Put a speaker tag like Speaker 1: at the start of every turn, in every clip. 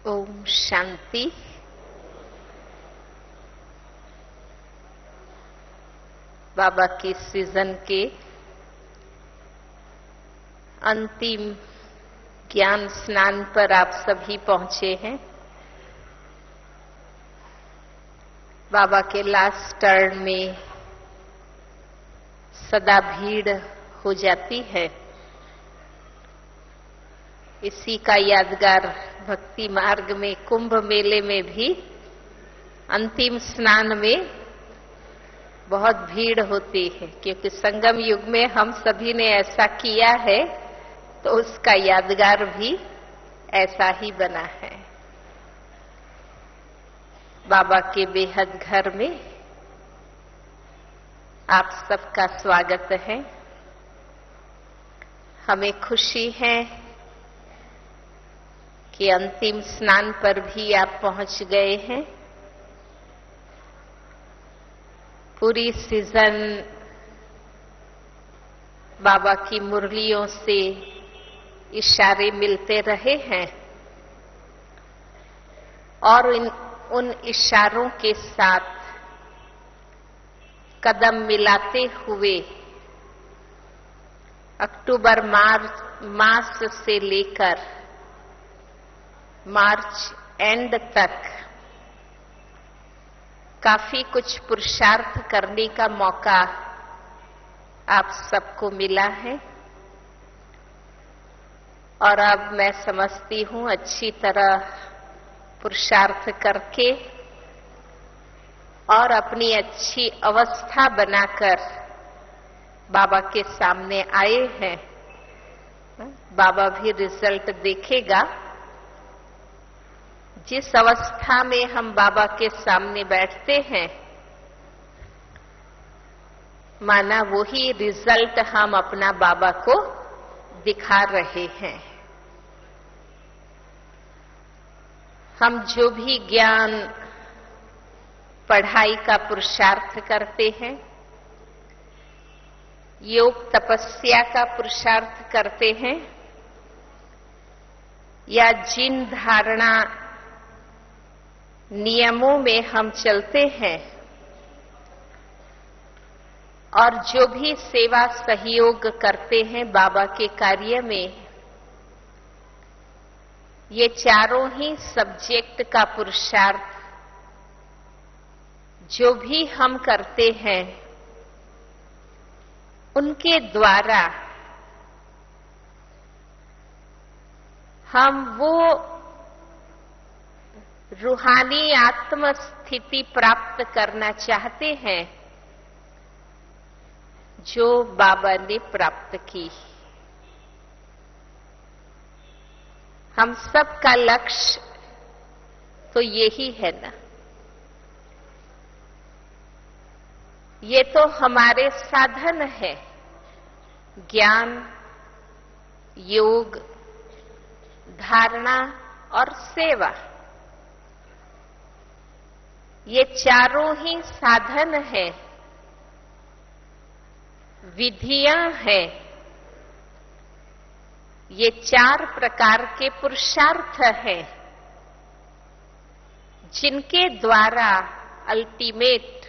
Speaker 1: ओम शांति। बाबा के सीजन के अंतिम ज्ञान स्नान पर आप सभी पहुंचे हैं। बाबा के लास्ट टर्न में सदा भीड़ हो जाती है। इसी का यादगार भक्ति मार्ग में कुंभ मेले में भी अंतिम स्नान में बहुत भीड़ होती है, क्योंकि संगम युग में हम सभी ने ऐसा किया है, तो उसका यादगार भी ऐसा ही बना है। बाबा के बेहद घर में आप सबका स्वागत है। हमें खुशी है कि अंतिम स्नान पर भी आप पहुंच गए हैं। पूरी सीजन बाबा की मुरलियों से इशारे मिलते रहे हैं और उन इशारों के साथ कदम मिलाते हुए अक्टूबर मास से लेकर मार्च एंड तक काफी कुछ पुरुषार्थ करने का मौका आप सबको मिला है और अब मैं समझती हूं अच्छी तरह पुरुषार्थ करके और अपनी अच्छी अवस्था बनाकर बाबा के सामने आए हैं। बाबा भी रिजल्ट देखेगा। जिस अवस्था में हम बाबा के सामने बैठते हैं, माना वही रिजल्ट हम अपना बाबा को दिखा रहे हैं। हम जो भी ज्ञान पढ़ाई का पुरुषार्थ करते हैं, योग तपस्या का पुरुषार्थ करते हैं, या जिन धारणा नियमों में हम चलते हैं और जो भी सेवा सहयोग करते हैं बाबा के कार्य में, ये चारों ही सब्जेक्ट का पुरुषार्थ जो भी हम करते हैं, उनके द्वारा हम वो रूहानी आत्म स्थिति प्राप्त करना चाहते हैं जो बाबा ने प्राप्त की। हम सबका लक्ष्य तो यही है ना। ये तो हमारे साधन है, ज्ञान, योग, धारणा और सेवा। ये चारों ही साधन है, विधियां हैं। ये चार प्रकार के पुरुषार्थ हैं जिनके द्वारा अल्टीमेट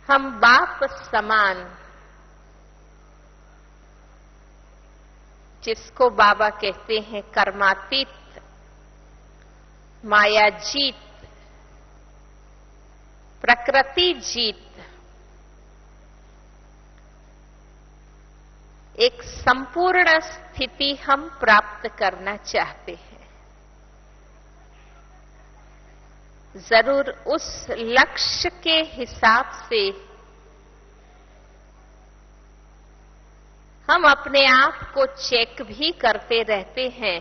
Speaker 1: हम बाप समान, जिसको बाबा कहते हैं कर्मातीत, माया जीत, प्रकृति जीत, एक संपूर्ण स्थिति हम प्राप्त करना चाहते हैं। जरूर उस लक्ष्य के हिसाब से हम अपने आप को चेक भी करते रहते हैं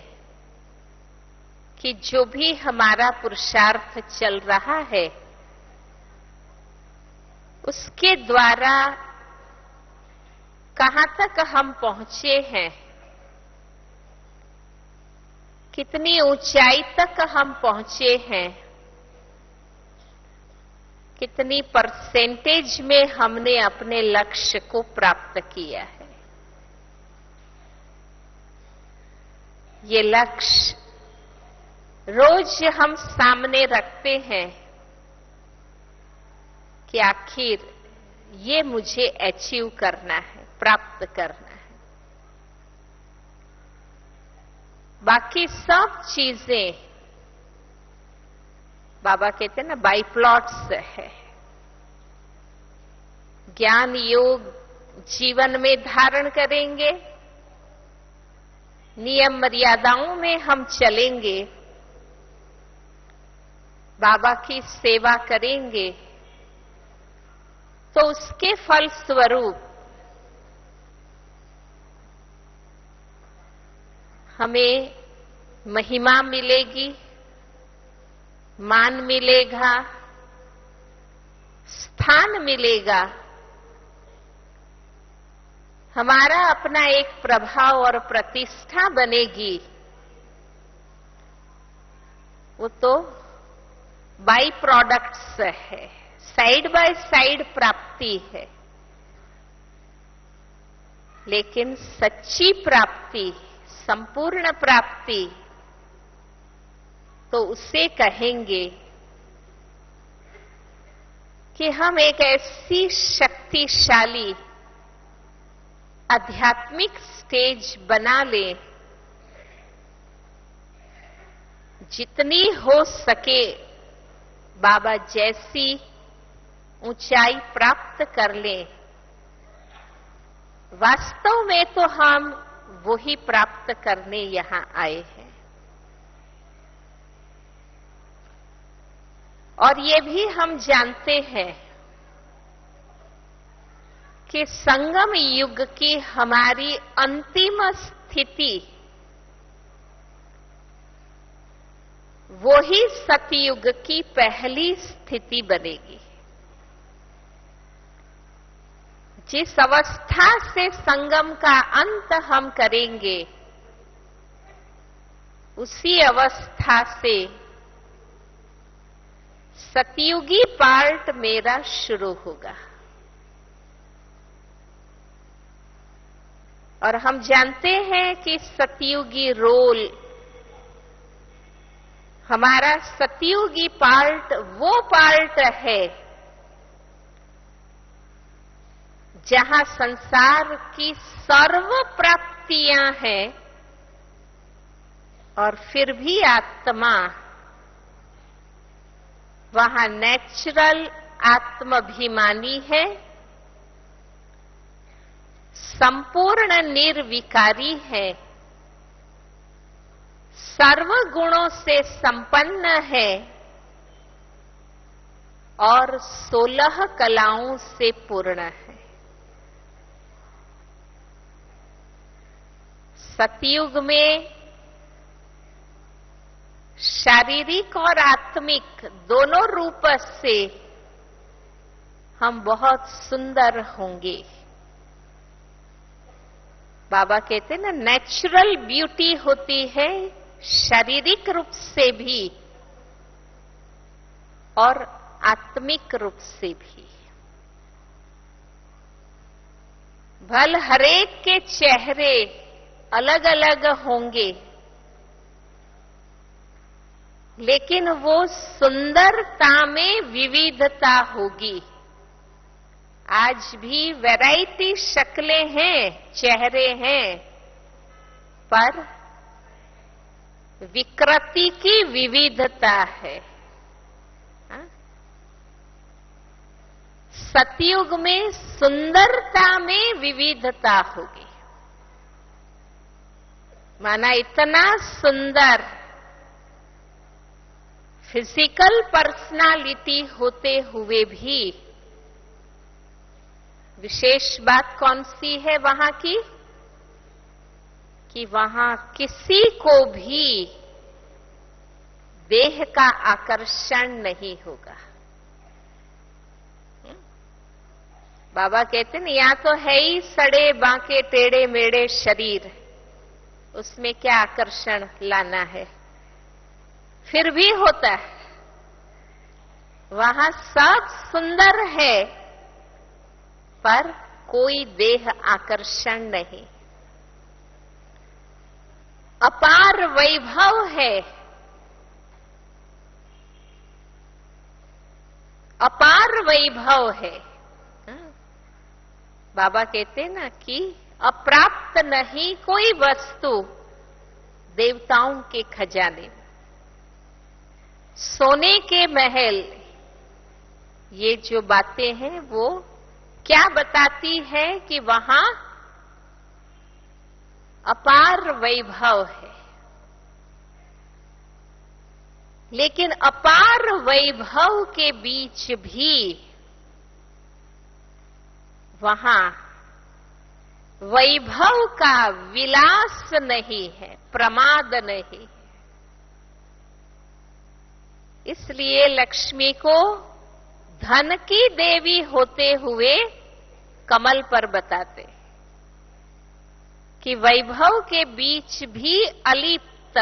Speaker 1: कि जो भी हमारा पुरुषार्थ चल रहा है, उसके द्वारा कहां तक हम पहुंचे हैं, कितनी ऊंचाई तक हम पहुंचे हैं, कितनी परसेंटेज में हमने अपने लक्ष्य को प्राप्त किया है। ये लक्ष्य रोज हम सामने रखते हैं कि आखिर ये मुझे अचीव करना है, प्राप्त करना है। बाकी सब चीजें बाबा कहते हैं ना बाई प्लॉट्स है। ज्ञान योग जीवन में धारण करेंगे, नियम मर्यादाओं में हम चलेंगे, बाबा की सेवा करेंगे, तो उसके फल स्वरूप हमें महिमा मिलेगी, मान मिलेगा, स्थान मिलेगा, हमारा अपना एक प्रभाव और प्रतिष्ठा बनेगी। वो तो बाई प्रोडक्ट्स है, साइड बाय साइड प्राप्ति है। लेकिन सच्ची प्राप्ति, संपूर्ण प्राप्ति, तो उसे कहेंगे कि हम एक ऐसी शक्तिशाली आध्यात्मिक स्टेज बना लें, जितनी हो सके बाबा जैसी ऊंचाई प्राप्त कर लें। वास्तव में तो हम वही प्राप्त करने यहां आए हैं। और ये भी हम जानते हैं कि संगम युग की हमारी अंतिम स्थिति वो ही सतयुग की पहली स्थिति बनेगी। जिस अवस्था से संगम का अंत हम करेंगे, उसी अवस्था से सतयुगी पार्ट मेरा शुरू होगा। और हम जानते हैं कि सतयुगी रोल, हमारा सतयुगी पार्ट वो पार्ट है जहां संसार की सर्व प्राप्तियां हैं, और फिर भी आत्मा वहां नेचुरल आत्माभिमानी है, संपूर्ण निर्विकारी है, सर्व गुणों से संपन्न है और 16 कलाओं से पूर्ण है। सतयुग में शारीरिक और आत्मिक दोनों रूप से हम बहुत सुंदर होंगे। बाबा कहते हैं ना, नेचुरल ब्यूटी होती है शारीरिक रूप से भी और आत्मिक रूप से भी। भल हरेक के चेहरे अलग अलग होंगे, लेकिन वो सुंदरता में विविधता होगी। आज भी वैरायटी शक्लें हैं, चेहरे हैं, पर विकृति की विविधता है। सतयुग में सुंदरता में विविधता होगी। माना इतना सुंदर फिजिकल पर्सनालिटी होते हुए भी विशेष बात कौन सी है वहां की, कि वहां किसी को भी देह का आकर्षण नहीं होगा। बाबा कहते हैं यहां तो है ही सड़े बांके टेढ़े मेढ़े शरीर, उसमें क्या आकर्षण लाना है। फिर भी होता है, वहां सब सुंदर है पर कोई देह आकर्षण नहीं। अपार वैभव है, अपार वैभव है। बाबा कहते ना कि अप्राप्त नहीं कोई वस्तु देवताओं के खजाने, सोने के महल, ये जो बातें हैं वो क्या बताती है कि वहां अपार वैभव है। लेकिन अपार वैभव के बीच भी वहां वैभव का विलास नहीं है, प्रमाद नहीं है। इसलिए लक्ष्मी को धन की देवी होते हुए कमल पर बताते कि वैभव के बीच भी अलिप्त,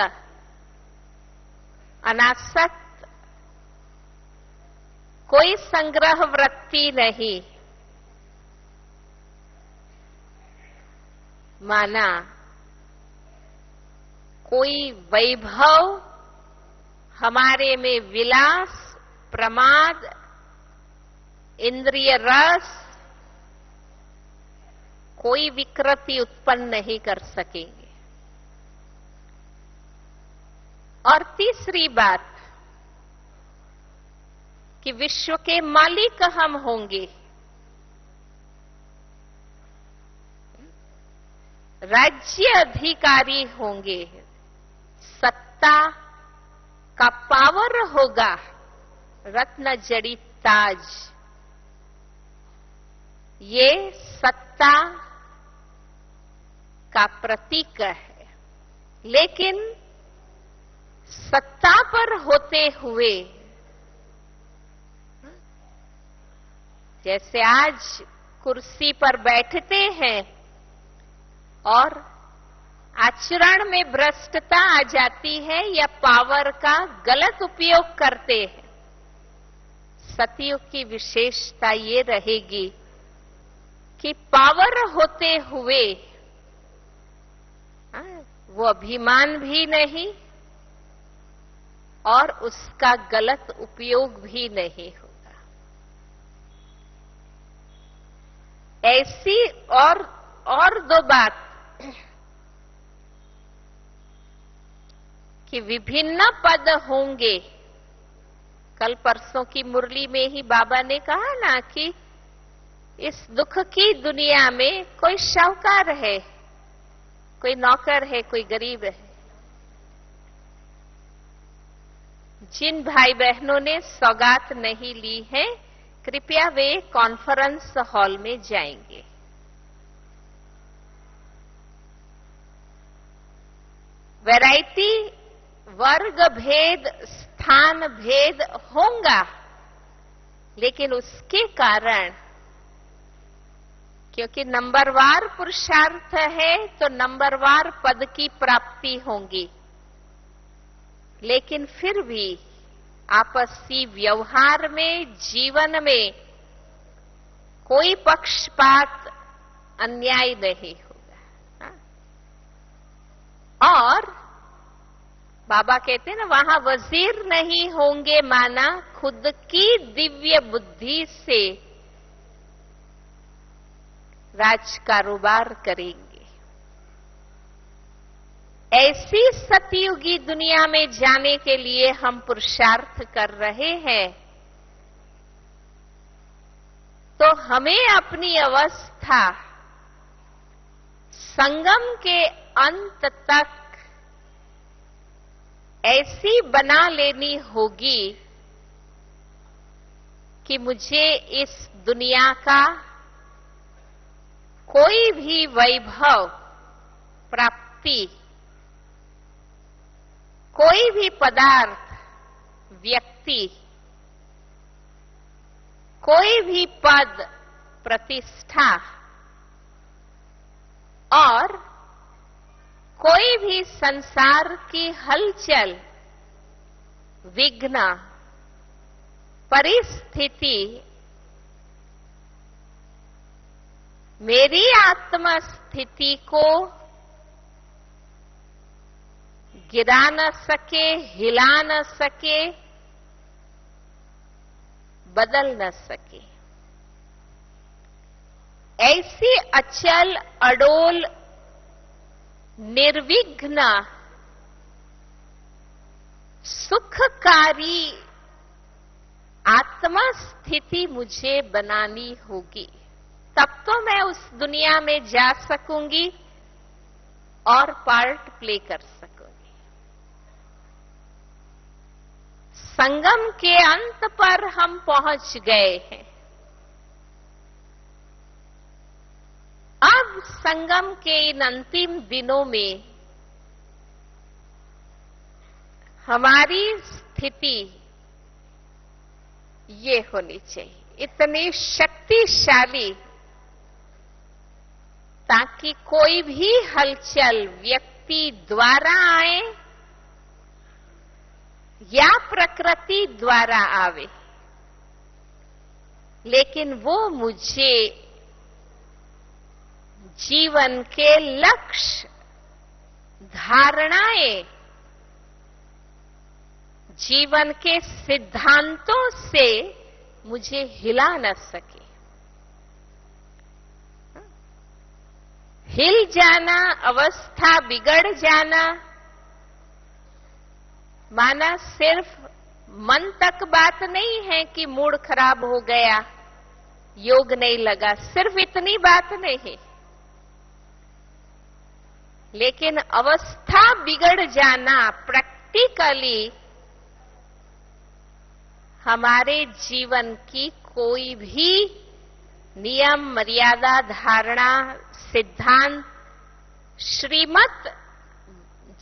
Speaker 1: अनासक्त, कोई संग्रह वृत्ति नहीं, माना कोई वैभव हमारे में विलास, प्रमाद, इंद्रिय रस, कोई विकृति उत्पन्न नहीं कर सकेंगे। और तीसरी बात कि विश्व के मालिक हम होंगे, राज्य अधिकारी होंगे, सत्ता का पावर होगा, रत्न जड़ित ताज, ये सत्ता का प्रतीक है। लेकिन सत्ता पर होते हुए, जैसे आज कुर्सी पर बैठते हैं और आचरण में भ्रष्टता आ जाती है या पावर का गलत उपयोग करते हैं, सतयुग की विशेषता ये रहेगी कि पावर होते हुए वो अभिमान भी नहीं और उसका गलत उपयोग भी नहीं होगा। ऐसी और दो बात कि विभिन्न पद होंगे। कल परसों की मुरली में ही बाबा ने कहा ना कि इस दुख की दुनिया में कोई शाहूकार है, कोई नौकर है, कोई गरीब है। जिन भाई बहनों ने सौगात नहीं ली है, कृपया वे कॉन्फ्रेंस हॉल में जाएंगे। वैरायटी, वर्ग भेद, स्थान भेद होगा, लेकिन उसके कारण, क्योंकि नंबरवार पुरुषार्थ है तो नंबरवार पद की प्राप्ति होगी, लेकिन फिर भी आपसी व्यवहार में, जीवन में कोई पक्षपात, अन्याय नहीं होगा। और बाबा कहते हैं ना, वहां वजीर नहीं होंगे, माना खुद की दिव्य बुद्धि से राज कारोबार करेंगे। ऐसी सतयुगी दुनिया में जाने के लिए हम पुरुषार्थ कर रहे हैं, तो हमें अपनी अवस्था संगम के अंत तक ऐसी बना लेनी होगी कि मुझे इस दुनिया का कोई भी वैभव, प्राप्ति, कोई भी पदार्थ, व्यक्ति, कोई भी पद, प्रतिष्ठा और कोई भी संसार की हलचल, विघ्न, परिस्थिति मेरी आत्मा स्थिति को गिरा न सके, हिला न सके, बदल न सके। ऐसी अचल, अडोल, निर्विघ्न, सुखकारी आत्मा स्थिति मुझे बनानी होगी, तब तो मैं उस दुनिया में जा सकूंगी और पार्ट प्ले कर सकूंगी। संगम के अंत पर हम पहुंच गए हैं। अब संगम के इन अंतिम दिनों में हमारी स्थिति ये होनी चाहिए, इतनी शक्तिशाली, ताकि कोई भी हलचल व्यक्ति द्वारा आए या प्रकृति द्वारा आवे, लेकिन वो मुझे जीवन के लक्ष्य, धारणाएं, जीवन के सिद्धांतों से मुझे हिला न सके। हिल जाना, अवस्था बिगड़ जाना, माना सिर्फ मन तक बात नहीं है कि मूड खराब हो गया, योग नहीं लगा, सिर्फ इतनी बात नहीं, लेकिन अवस्था बिगड़ जाना प्रैक्टिकली हमारे जीवन की कोई भी नियम, मर्यादा, धारणा, सिद्धांत, श्रीमत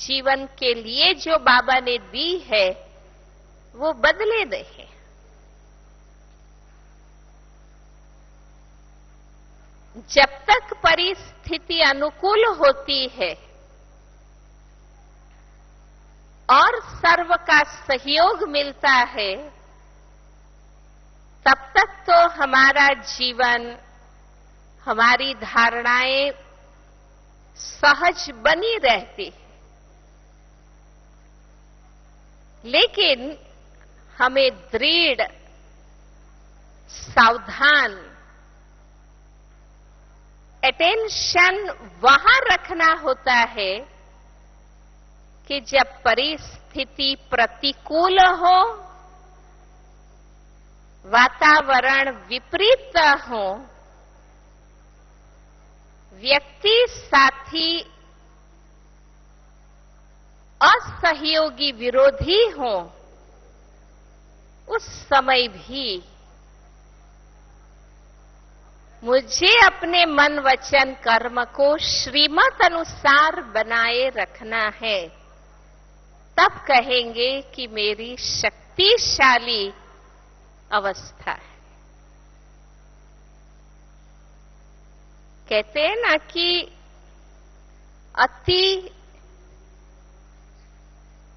Speaker 1: जीवन के लिए जो बाबा ने दी है वो बदले नहीं। जब तक परिस्थिति अनुकूल होती है और सर्व का सहयोग मिलता है, तब तक तो हमारा जीवन, हमारी धारणाएं सहज बनी रहती है। लेकिन हमें दृढ़, सावधान, अटेंशन वहां रखना होता है कि जब परिस्थिति प्रतिकूल हो, वातावरण विपरीत हो, व्यक्ति साथी असहयोगी विरोधी हो, उस समय भी मुझे अपने मन, वचन, कर्म को श्रीमत अनुसार बनाए रखना है। तब कहेंगे कि मेरी शक्तिशाली अवस्था है। कहते हैं ना कि अति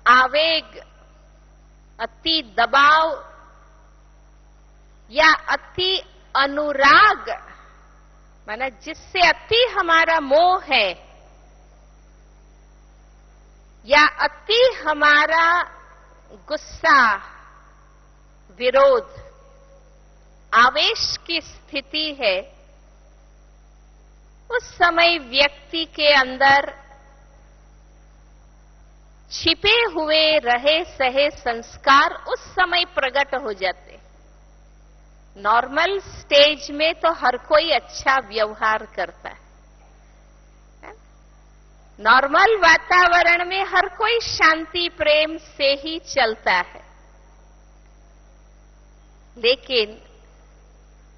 Speaker 1: आवेग, अति दबाव या अति अनुराग, माना जिससे अति हमारा मोह है या अति हमारा गुस्सा, विरोध, आवेश की स्थिति है, उस समय व्यक्ति के अंदर छिपे हुए रहे सहे संस्कार उस समय प्रकट हो जाते। नॉर्मल स्टेज में तो हर कोई अच्छा व्यवहार करता है, नॉर्मल वातावरण में हर कोई शांति प्रेम से ही चलता है, लेकिन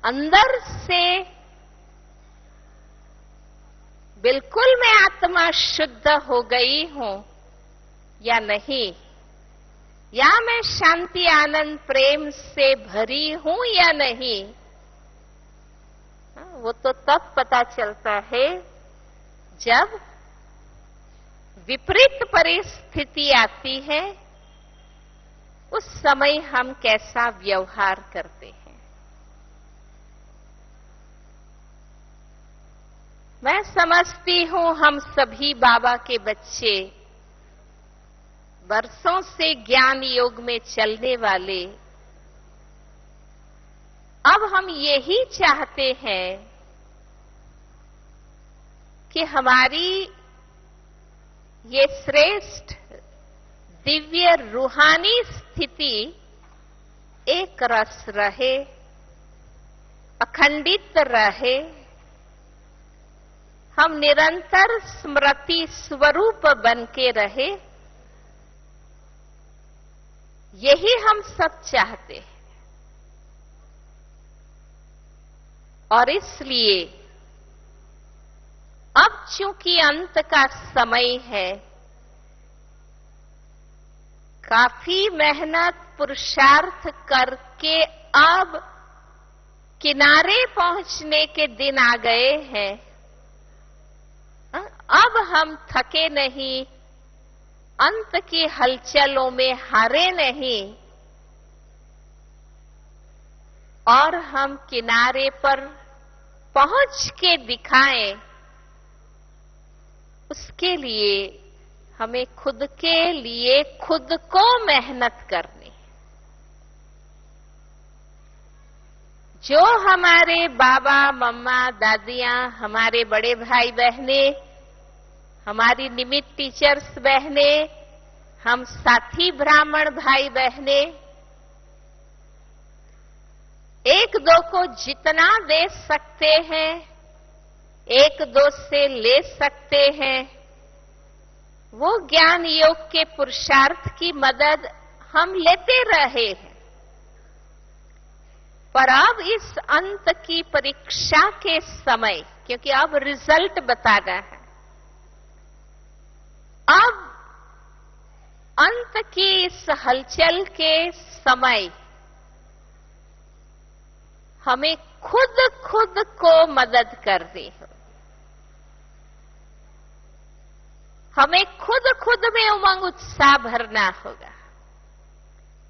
Speaker 1: अंदर से बिल्कुल मैं आत्मा शुद्ध हो गई हूं या नहीं, या मैं शांति, आनंद, प्रेम से भरी हूं या नहीं, वो तो तब पता चलता है जब विपरीत परिस्थिति आती है। उस समय हम कैसा व्यवहार करते हैं। मैं समझती हूं हम सभी बाबा के बच्चे वर्षों से ज्ञान योग में चलने वाले अब हम यही चाहते हैं कि हमारी ये श्रेष्ठ दिव्य रूहानी स्थिति एक रस रहे, अखंडित रहे, हम निरंतर स्मृति स्वरूप बन के रहे, यही हम सब चाहते हैं। और इसलिए अब चूंकि अंत का समय है, काफी मेहनत पुरुषार्थ करके अब किनारे पहुंचने के दिन आ गए हैं। अब हम थके नहीं, अंत की हलचलों में हारे नहीं, और हम किनारे पर पहुंच के दिखाएं, उसके लिए हमें खुद के लिए खुद को मेहनत करनी। जो हमारे बाबा मम्मा दादियां, हमारे बड़े भाई बहने, हमारी निमित्त टीचर्स बहने, हम साथी ब्राह्मण भाई बहने, एक दो को जितना दे सकते हैं, एक दो से ले सकते हैं, वो ज्ञान योग के पुरुषार्थ की मदद हम लेते रहे हैं। पर अब इस अंत की परीक्षा के समय, क्योंकि अब रिजल्ट बताना है, अब अंत की इस हलचल के समय हमें खुद को मदद करनी हो। हमें खुद में उमंग उत्साह भरना होगा।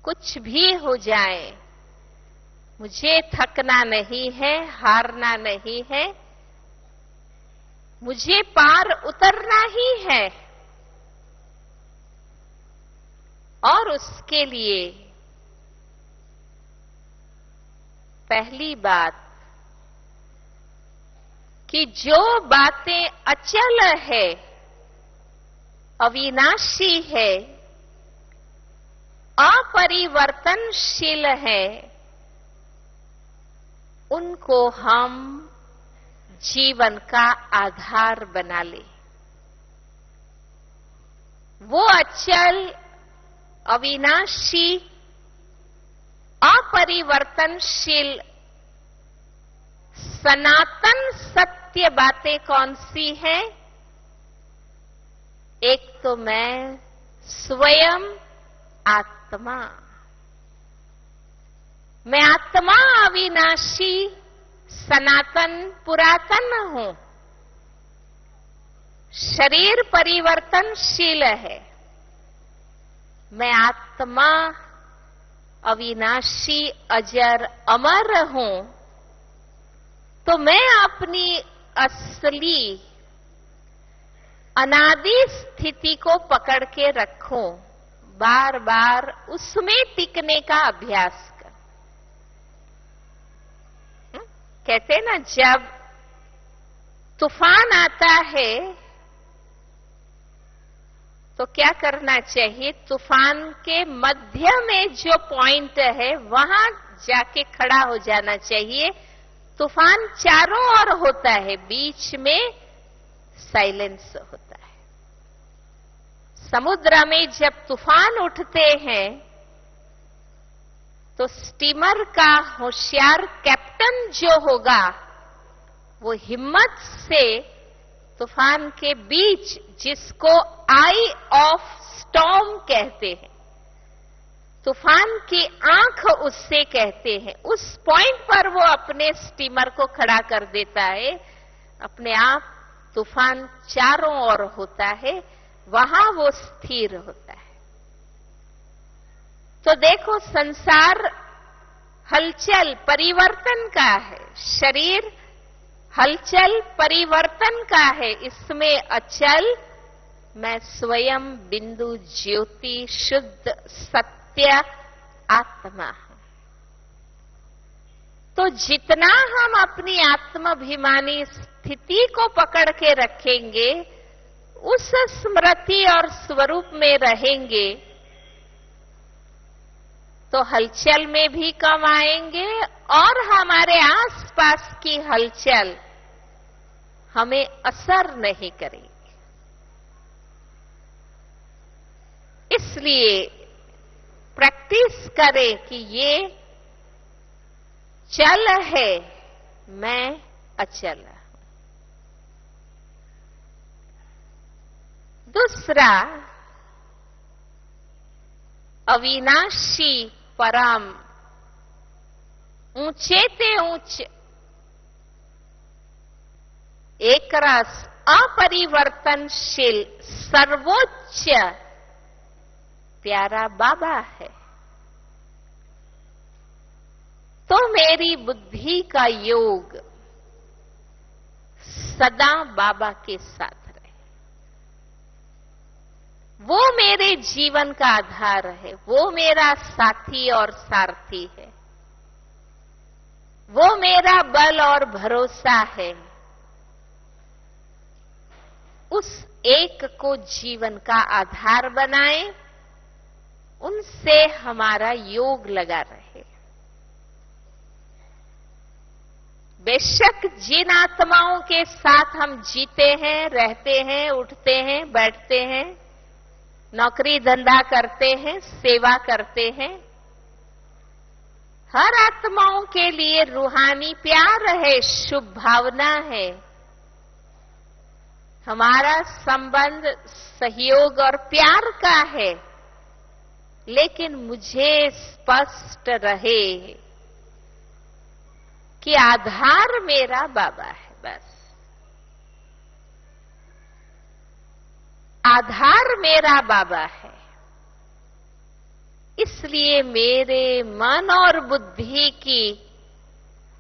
Speaker 1: कुछ भी हो जाए, मुझे थकना नहीं है, हारना नहीं है, मुझे पार उतरना ही है। और उसके लिए पहली बात कि जो बातें अचल है, अविनाशी है, अपरिवर्तनशील है, उनको हम जीवन का आधार बना ले। वो अचल, अविनाशी, अपरिवर्तनशील सनातन सत्य बातें कौन सी हैं? एक तो मैं स्वयं आत्मा, मैं आत्मा अविनाशी सनातन पुरातन हूं। शरीर परिवर्तनशील है, मैं आत्मा अविनाशी अजर अमर हूं। तो मैं अपनी असली अनादि स्थिति को पकड़ के रखूं, बार बार उसमें टिकने का अभ्यास कर। कहते ना, जब तूफान आता है तो क्या करना चाहिए? तूफान के मध्य में जो पॉइंट है वहां जाके खड़ा हो जाना चाहिए। तूफान चारों ओर होता है, बीच में साइलेंस होता है। समुद्र में जब तूफान उठते हैं तो स्टीमर का होशियार कैप्टन जो होगा वो हिम्मत से तूफान के बीच, जिसको आई ऑफ स्टॉर्म कहते हैं, तूफान की आंख उससे कहते हैं, उस पॉइंट पर वो अपने स्टीमर को खड़ा कर देता है। अपने आप तूफान चारों ओर होता है, वहां वो स्थिर होता है। तो देखो, संसार हलचल परिवर्तन का है, शरीर हलचल परिवर्तन का है, इसमें अचल मैं स्वयं बिंदु ज्योति शुद्ध सत्य आत्मा हूं। तो जितना हम अपनी आत्माभिमानी स्थिति को पकड़ के रखेंगे, उस स्मृति और स्वरूप में रहेंगे, तो हलचल में भी कम आएंगे और हमारे आसपास की हलचल हमें असर नहीं करेगी। इसलिए प्रैक्टिस करें कि ये चल है, मैं अचल हूं। दूसरा, अविनाशी परम, ऊंचे ते ऊंच, एक रस, अपरिवर्तनशील, सर्वोच्च प्यारा बाबा है। तो मेरी बुद्धि का योग सदा बाबा के साथ रहे। वो मेरे जीवन का आधार है, वो मेरा साथी और सारथी है, वो मेरा बल और भरोसा है। उस एक को जीवन का आधार बनाएं, उनसे हमारा योग लगा रहे। बेशक जिन आत्माओं के साथ हम जीते हैं, रहते हैं, उठते हैं, बैठते हैं, नौकरी धंधा करते हैं, सेवा करते हैं, हर आत्माओं के लिए रूहानी प्यार है, शुभ भावना है। हमारा संबंध सहयोग और प्यार का है, लेकिन मुझे स्पष्ट रहे कि आधार मेरा बाबा है। बस आधार मेरा बाबा है। इसलिए मेरे मन और बुद्धि की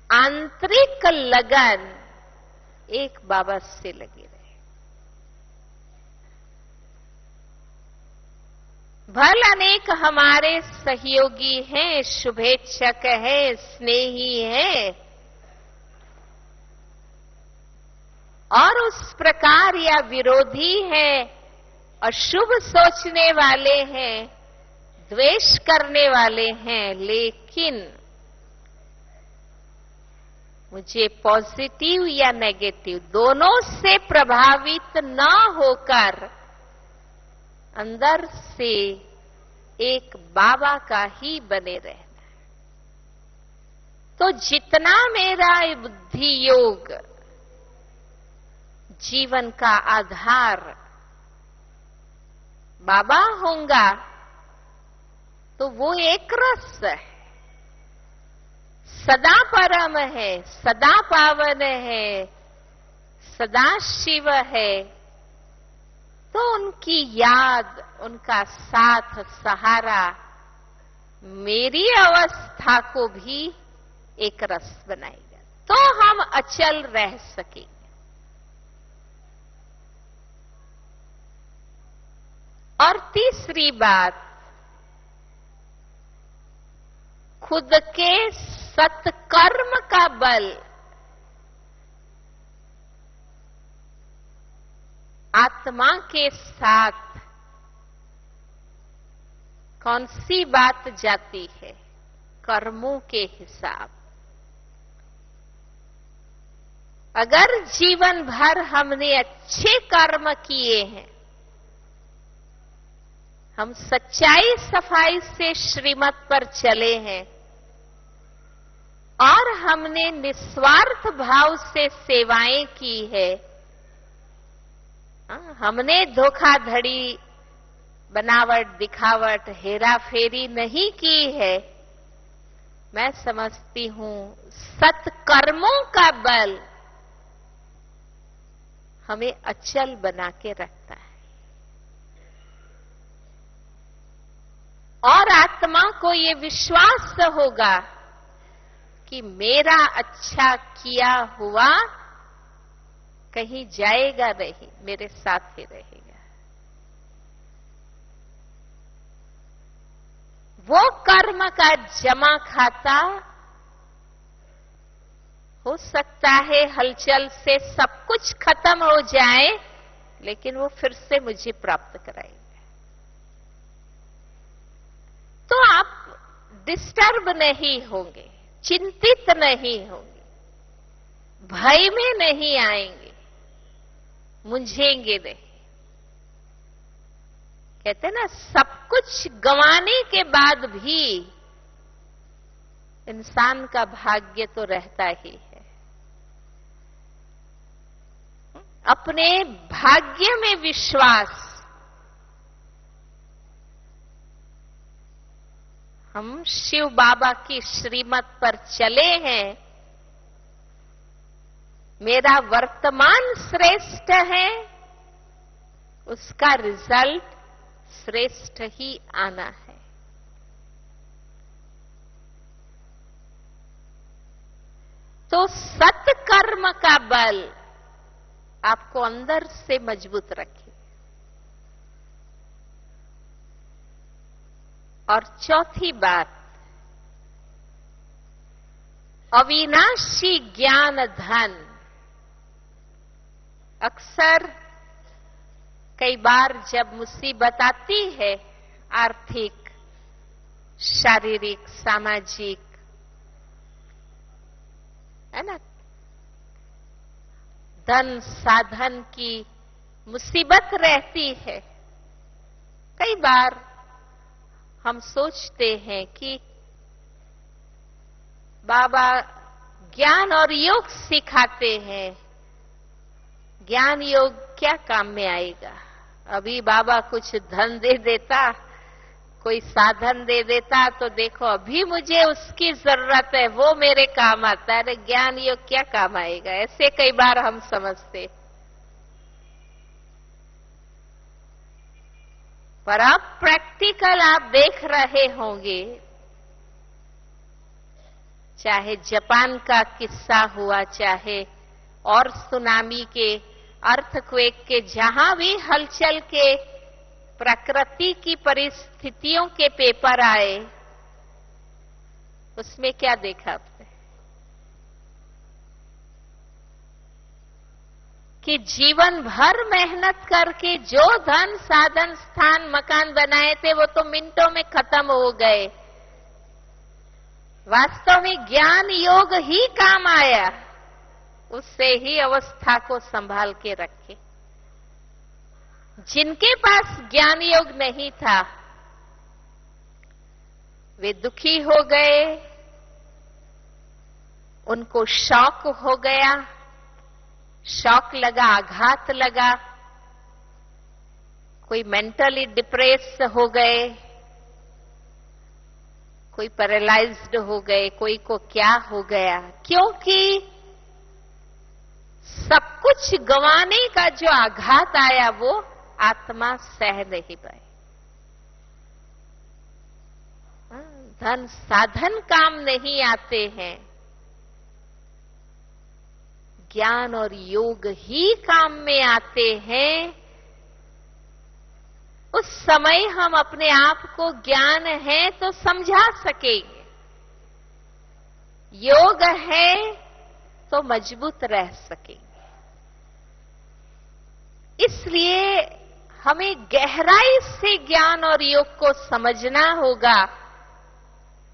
Speaker 1: आंतरिक लगन एक बाबा से लगी रहे। भल अनेक हमारे सहयोगी हैं, शुभेच्छक हैं, स्नेही हैं, और उस प्रकार या विरोधी हैं, अशुभ सोचने वाले हैं, द्वेष करने वाले हैं, लेकिन मुझे पॉजिटिव या नेगेटिव दोनों से प्रभावित न होकर अंदर से एक बाबा का ही बने रहना है। तो जितना मेरा बुद्धि योग जीवन का आधार बाबा होगा, तो वो एक रस है, सदा परम है, सदा पावन है, सदा शिव है। तो उनकी याद, उनका साथ सहारा मेरी अवस्था को भी एक रस बनाएगा, तो हम अचल रह सकेंगे। और तीसरी बात, खुद के सत्कर्म का बल आत्मा के साथ कौन सी बात जाती है? कर्मों के हिसाब। अगर जीवन भर हमने अच्छे कर्म किए हैं, हम सच्चाई सफाई से श्रीमत पर चले हैं और हमने निस्वार्थ भाव से सेवाएं की है, हमने धोखाधड़ी, बनावट, दिखावट, हेरा फेरी नहीं की है, मैं समझती हूं सत्कर्मों का बल हमें अचल बना के रखता है। और आत्मा को ये विश्वास होगा कि मेरा अच्छा किया हुआ कहीं जाएगा नहीं, मेरे साथ ही रहेगा। वो कर्म का जमा खाता हो सकता है हलचल से सब कुछ खत्म हो जाए, लेकिन वो फिर से मुझे प्राप्त कराएंगे। तो आप डिस्टर्ब नहीं होंगे, चिंतित नहीं होंगे, भय में नहीं आएंगे, मुंझेंगे नहीं। कहते ना, सब कुछ गंवाने के बाद भी इंसान का भाग्य तो रहता ही है। अपने भाग्य में विश्वास, हम शिव बाबा की श्रीमत पर चले हैं। मेरा वर्तमान श्रेष्ठ है, उसका रिजल्ट श्रेष्ठ ही आना है। तो सत्कर्म का बल आपको अंदर से मजबूत रखे। और चौथी बात, अविनाशी ज्ञान धन। अक्सर कई बार जब मुसीबत आती है, आर्थिक, शारीरिक, सामाजिक, है ना, धन साधन की मुसीबत रहती है। कई बार हम सोचते हैं कि बाबा ज्ञान और योग सिखाते हैं, ज्ञान योग क्या काम में आएगा। अभी बाबा कुछ धन दे देता, कोई साधन दे देता, तो देखो अभी मुझे उसकी जरूरत है, वो मेरे काम आता है। अरे ज्ञान योग क्या काम आएगा, ऐसे कई बार हम समझते। पर अब प्रैक्टिकल आप देख रहे होंगे, चाहे जापान का किस्सा हुआ, चाहे और सुनामी के, अर्थक्वेक के, जहां भी हलचल के, प्रकृति की परिस्थितियों के पेपर आए, उसमें क्या देखा आपने कि जीवन भर मेहनत करके जो धन साधन स्थान मकान बनाए थे, वो तो मिनटों में खत्म हो गए। वास्तव में ज्ञान योग ही काम आया, उससे ही अवस्था को संभाल के रखे। जिनके पास ज्ञान योग नहीं था, वे दुखी हो गए, उनको शॉक हो गया, शॉक लगा, आघात लगा, कोई मेंटली डिप्रेस हो गए, कोई पैरालाइज्ड हो गए, कोई को क्या हो गया, क्योंकि सब कुछ गंवाने का जो आघात आया वो आत्मा सह नहीं पाई। धन साधन काम नहीं आते हैं, ज्ञान और योग ही काम में आते हैं। उस समय हम अपने आप को ज्ञान है तो समझा सकेंगे, योग है तो मजबूत रह सकेंगे। इसलिए हमें गहराई से ज्ञान और योग को समझना होगा,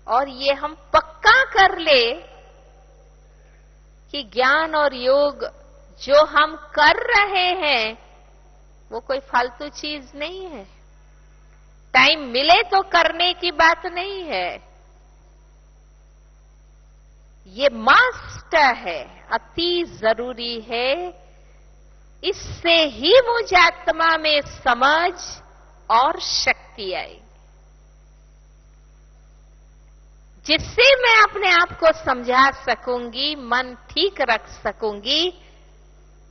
Speaker 1: और ये हम पक्का कर ले कि ज्ञान और योग जो हम कर रहे हैं वो कोई फालतू चीज नहीं है। टाइम मिले तो करने की बात नहीं है, ये मस्ट है, अति जरूरी है। इससे ही मुझ आत्मा में समझ और शक्ति आई, जिससे मैं अपने आप को समझा सकूंगी, मन ठीक रख सकूंगी,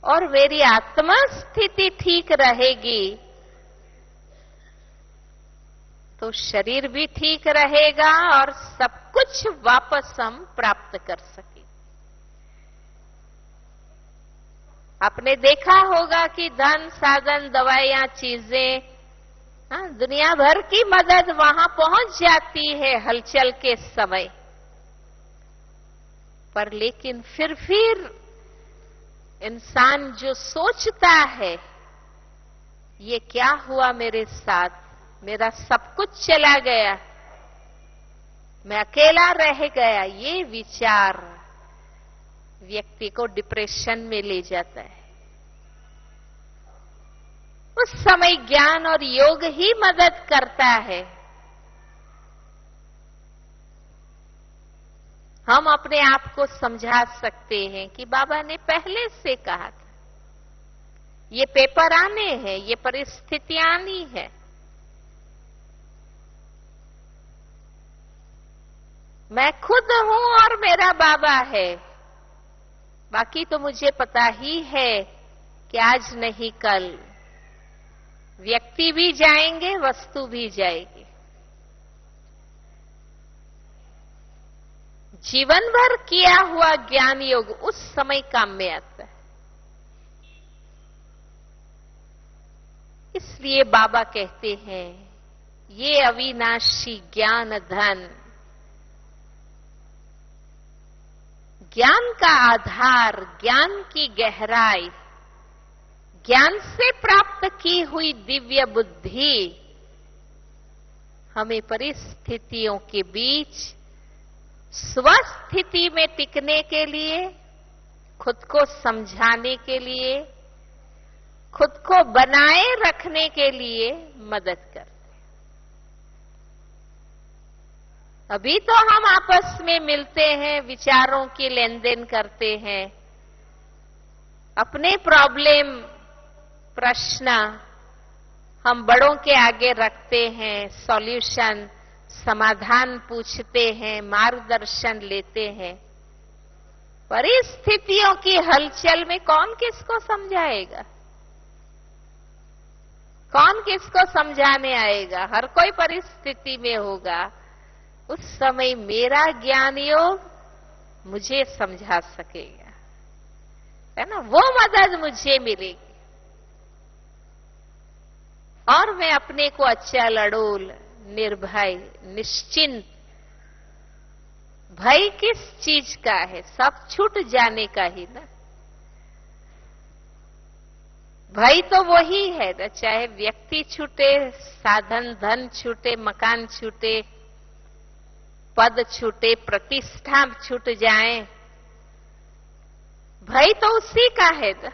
Speaker 1: और मेरी आत्मा स्थिति ठीक रहेगी तो शरीर भी ठीक रहेगा और सब कुछ वापस हम प्राप्त कर सकेंगे। आपने देखा होगा कि धन साधन दवाइयां चीजें हाँ, दुनिया भर की मदद वहां पहुंच जाती है हलचल के समय, पर लेकिन फिर इंसान जो सोचता है ये क्या हुआ मेरे साथ, मेरा सब कुछ चला गया, मैं अकेला रह गया, ये विचार व्यक्ति को डिप्रेशन में ले जाता है। उस समय ज्ञान और योग ही मदद करता है। हम अपने आप को समझा सकते हैं कि बाबा ने पहले से कहा था, ये पेपर आने हैं, ये परिस्थितियां आनी है, मैं खुद हूं और मेरा बाबा है, बाकी तो मुझे पता ही है कि आज नहीं कल व्यक्ति भी जाएंगे, वस्तु भी जाएगी। जीवन भर किया हुआ ज्ञान योग उस समय काम में आता है। इसलिए बाबा कहते हैं ये अविनाशी ज्ञान धन, ज्ञान का आधार, ज्ञान की गहराई, ज्ञान से प्राप्त की हुई दिव्य बुद्धि हमें परिस्थितियों के बीच स्वस्थिति में टिकने के लिए, खुद को समझाने के लिए, खुद को बनाए रखने के लिए मदद करते। अभी तो हम आपस में मिलते हैं, विचारों की लेन देन करते हैं, अपने प्रॉब्लम, प्रश्न हम बड़ों के आगे रखते हैं, सॉल्यूशन, समाधान पूछते हैं, मार्गदर्शन लेते हैं। परिस्थितियों की हलचल में कौन किसको समझाएगा, कौन किसको समझाने आएगा? हर कोई परिस्थिति में होगा। उस समय मेरा ज्ञान योग मुझे समझा सकेगा, है ना, वो मदद मुझे मिलेगी और मैं अपने को अचल, अड़ोल, निर्भय, निश्चिंत, भय किस चीज का है? सब छूट जाने का ही ना। भय तो वही है ना, चाहे व्यक्ति छूटे, साधन धन छूटे, मकान छूटे, पद छूटे, प्रतिष्ठा छूट जाए, भय तो उसी का है ना,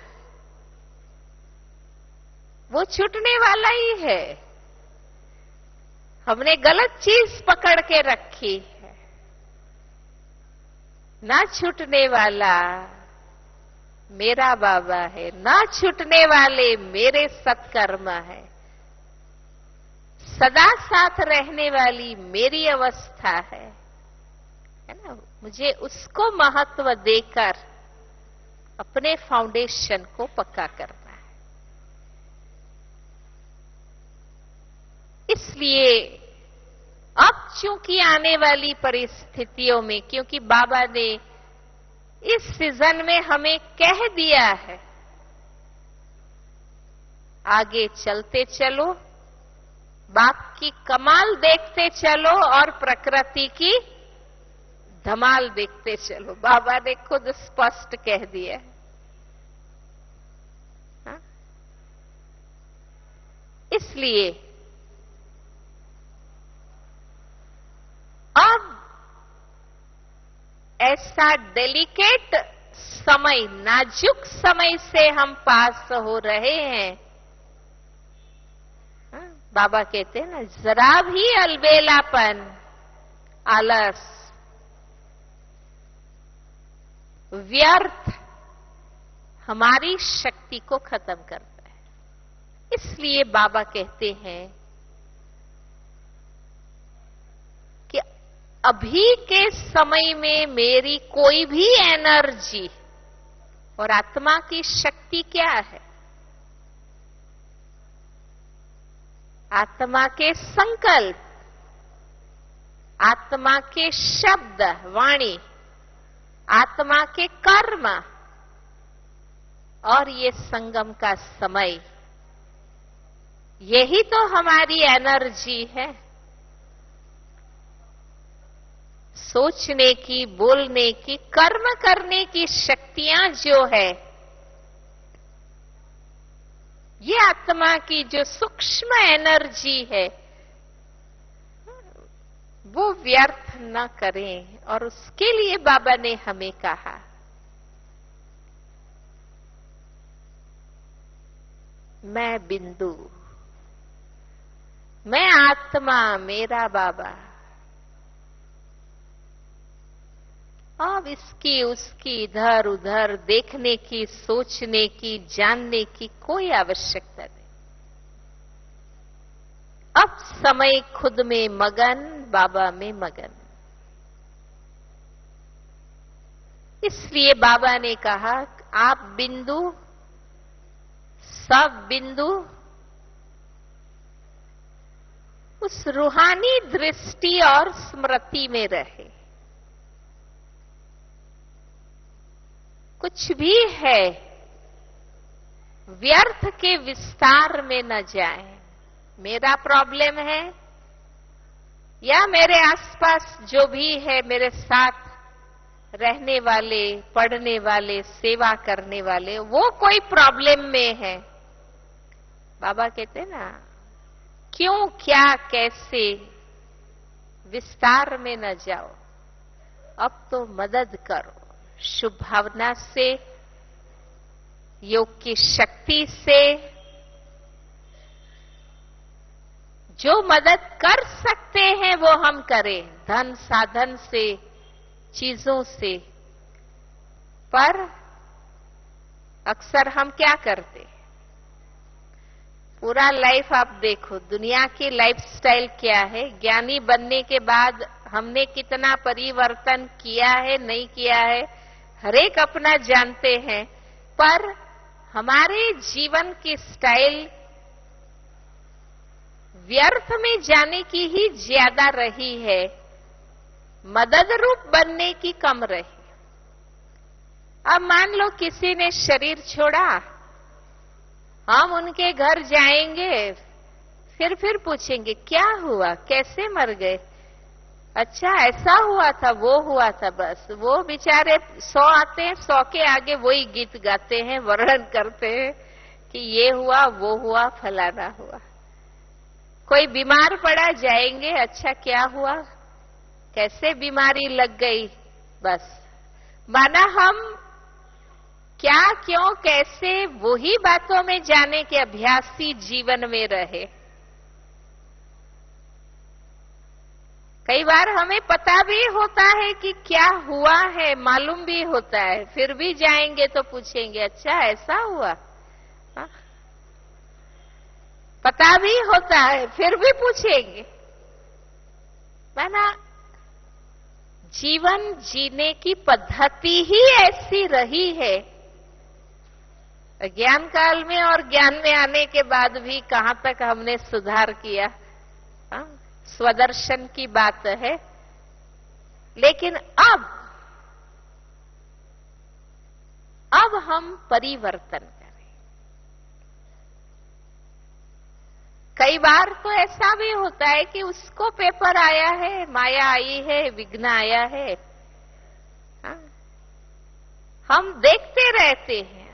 Speaker 1: वो छूटने वाला ही है। हमने गलत चीज पकड़ के रखी है। ना छूटने वाला मेरा बाबा है, ना छूटने वाले मेरे सत्कर्म है, सदा साथ रहने वाली मेरी अवस्था है ना। मुझे उसको महत्व देकर अपने फाउंडेशन को पक्का करना है। इसलिए अब चूंकि आने वाली परिस्थितियों में, क्योंकि बाबा ने इस सीजन में हमें कह दिया है, आगे चलते चलो, बाप की कमाल देखते चलो और प्रकृति की धमाल देखते चलो। बाबा ने खुद स्पष्ट कह दिया। इसलिए अब ऐसा डेलिकेट समय, नाजुक समय से हम पास हो रहे हैं। बाबा कहते हैं ना, जरा भी अलबेलापन, आलस, व्यर्थ हमारी शक्ति को खत्म करता है। इसलिए बाबा कहते हैं कि अभी के समय में मेरी कोई भी एनर्जी और आत्मा की शक्ति क्या है? आत्मा के संकल्प, आत्मा के शब्द, वाणी, आत्मा के कर्म और ये संगम का समय, यही तो हमारी एनर्जी है, सोचने की, बोलने की, कर्म करने की शक्तियां जो है, ये आत्मा की जो सूक्ष्म एनर्जी है, वो व्यर्थ न करें। और उसके लिए बाबा ने हमें कहा, मैं बिंदु, मैं आत्मा, मेरा बाबा। अब इसकी उसकी इधर उधर देखने की, सोचने की, जानने की कोई आवश्यकता नहीं। अब समय खुद में मगन, बाबा में मगन। इसलिए बाबा ने कहा, आप बिंदु, सब बिंदु उस रूहानी दृष्टि और स्मृति में रहे। कुछ भी है व्यर्थ के विस्तार में न जाए। मेरा प्रॉब्लम है या मेरे आसपास जो भी है, मेरे साथ रहने वाले, पढ़ने वाले, सेवा करने वाले, वो कोई प्रॉब्लम में है, बाबा कहते ना, क्यों, क्या, कैसे विस्तार में न जाओ। अब तो मदद करो, शुभ भावना से, योग की शक्ति से, जो मदद कर सकते हैं वो हम करें, धन साधन से, चीजों से। पर अक्सर हम क्या करते, पूरा लाइफ आप देखो, दुनिया की लाइफस्टाइल क्या है, ज्ञानी बनने के बाद हमने कितना परिवर्तन किया है, नहीं किया है, हर एक अपना जानते हैं। पर हमारे जीवन की स्टाइल व्यर्थ में जाने की ही ज्यादा रही है, मदद रूप बनने की कम रही। अब मान लो किसी ने शरीर छोड़ा, हम उनके घर जाएंगे, फिर पूछेंगे क्या हुआ, कैसे मर गए, अच्छा ऐसा हुआ था, वो हुआ था। बस वो बेचारे 100 आते हैं, 100 के आगे वही गीत गाते हैं, वर्णन करते हैं कि ये हुआ, वो हुआ, फलाना हुआ। कोई बीमार पड़ा, जाएंगे, अच्छा क्या हुआ, कैसे बीमारी लग गई, बस। माना हम क्या, क्यों, कैसे, वही बातों में जाने के अभ्यासी जीवन में रहे। कई बार हमें पता भी होता है कि क्या हुआ है, मालूम भी होता है, फिर भी जाएंगे तो पूछेंगे अच्छा ऐसा हुआ। हा? पता भी होता है, फिर भी पूछेंगे। माना जीवन जीने की पद्धति ही ऐसी रही है। ज्ञान काल में और ज्ञान में आने के बाद भी कहां तक हमने सुधार किया, हा? स्वदर्शन की बात है। लेकिन अब हम परिवर्तन करें। कई बार तो ऐसा भी होता है कि उसको पेपर आया है, माया आई है, विघ्न आया है, हम देखते रहते हैं,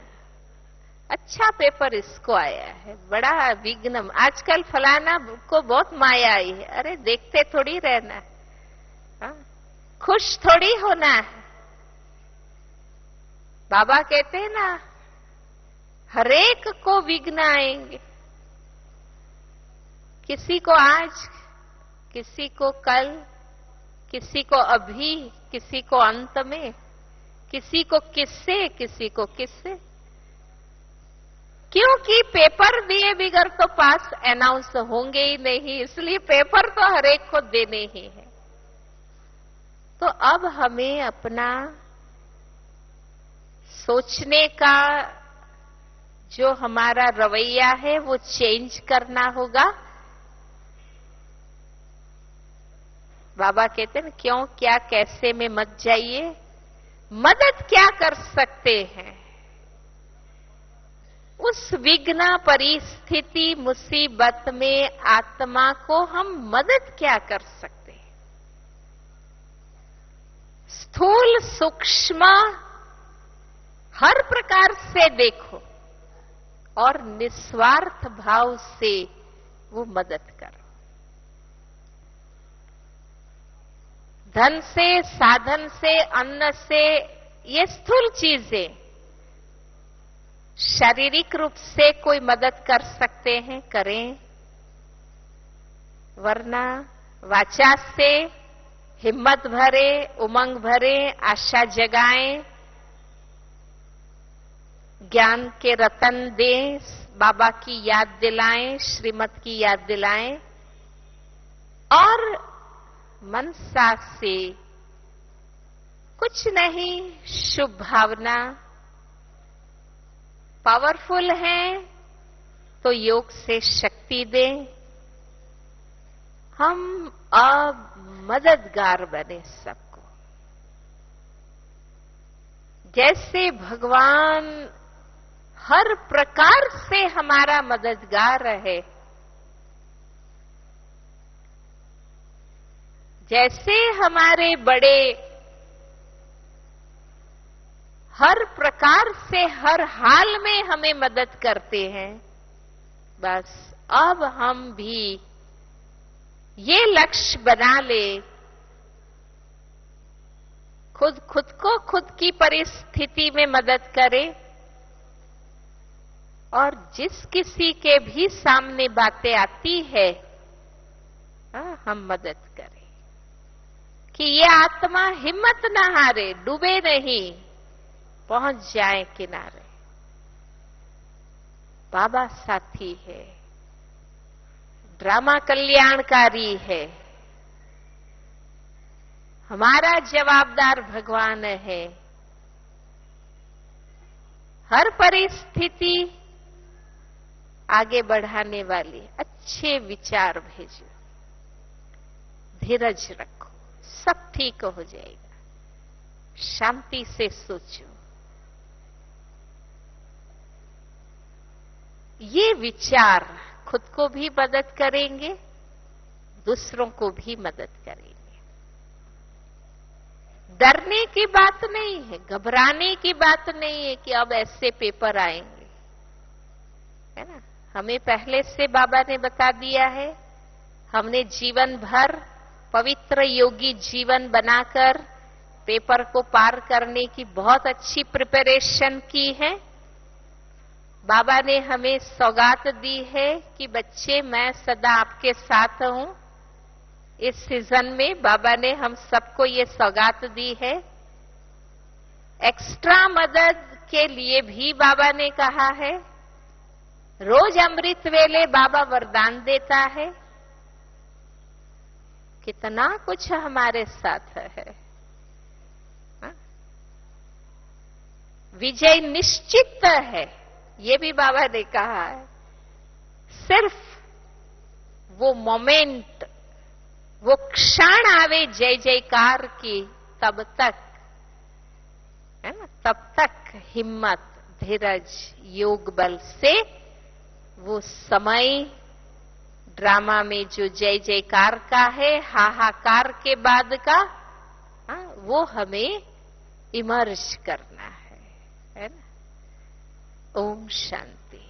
Speaker 1: अच्छा पेपर इसको आया है, बड़ा विघ्न, आजकल फलाना को बहुत माया आई है। अरे देखते थोड़ी रहना है, खुश थोड़ी होना है। बाबा कहते हैं ना, हरेक को विघ्न आएंगे, किसी को आज, किसी को कल, किसी को अभी, किसी को अंत में, किसी को किससे, किसी को किससे। क्योंकि पेपर दिए बिगर तो पास अनाउंस होंगे ही नहीं, इसलिए पेपर तो हर एक को देने ही है। तो अब हमें अपना सोचने का जो हमारा रवैया है वो चेंज करना होगा। बाबा कहते हैं क्यों, क्या, कैसे में मत जाइए, मदद क्या कर सकते हैं। उस विघ्न परिस्थिति मुसीबत में आत्मा को हम मदद क्या कर सकते हैं? स्थूल सूक्ष्म हर प्रकार से देखो और निस्वार्थ भाव से वो मदद करो। धन से, साधन से, अन्न से, ये स्थूल चीजें शारीरिक रूप से कोई मदद कर सकते हैं, करें। वरना वाचा से हिम्मत भरे, उमंग भरे, आशा जगाएं, ज्ञान के रतन दें, बाबा की याद दिलाएं, श्रीमत की याद दिलाएं और मनसा से कुछ नहीं, शुभ भावना। पावरफुल हैं तो योग से शक्ति दें। हम अब मददगार बने सबको। जैसे भगवान हर प्रकार से हमारा मददगार है, जैसे हमारे बड़े हर प्रकार से हर हाल में हमें मदद करते हैं, बस अब हम भी ये लक्ष्य बना ले, खुद को खुद की परिस्थिति में मदद करें और जिस किसी के भी सामने बातें आती है हम मदद करें कि ये आत्मा हिम्मत न हारे, डूबे नहीं, पहुंच जाए किनारे। बाबा साथी है, ड्रामा कल्याणकारी है, हमारा जवाबदार भगवान है। हर परिस्थिति आगे बढ़ाने वाली अच्छे विचार भेजो, धीरज रखो, सब ठीक हो जाएगा। शांति से सोचो। ये विचार खुद को भी मदद करेंगे, दूसरों को भी मदद करेंगे। डरने की बात नहीं है, घबराने की बात नहीं है कि अब ऐसे पेपर आएंगे, है ना। हमें पहले से बाबा ने बता दिया है। हमने जीवन भर पवित्र योगी जीवन बनाकर पेपर को पार करने की बहुत अच्छी प्रिपरेशन की है। बाबा ने हमें सौगात दी है कि बच्चे मैं सदा आपके साथ हूं। इस सीजन में बाबा ने हम सबको ये सौगात दी है। एक्स्ट्रा मदद के लिए भी बाबा ने कहा है। रोज अमृत वेले बाबा वरदान देता है। कितना कुछ हमारे साथ है। विजय निश्चित है, ये भी बाबा ने कहा है। सिर्फ वो मोमेंट, वो क्षण आवे जय जयकार की, तब तक, है ना, तब तक हिम्मत, धीरज, योग बल से वो समय ड्रामा में जो जय जयकार का है, हाहाकार के बाद का, वो हमें इमर्ज करना है ना। ओम शांति।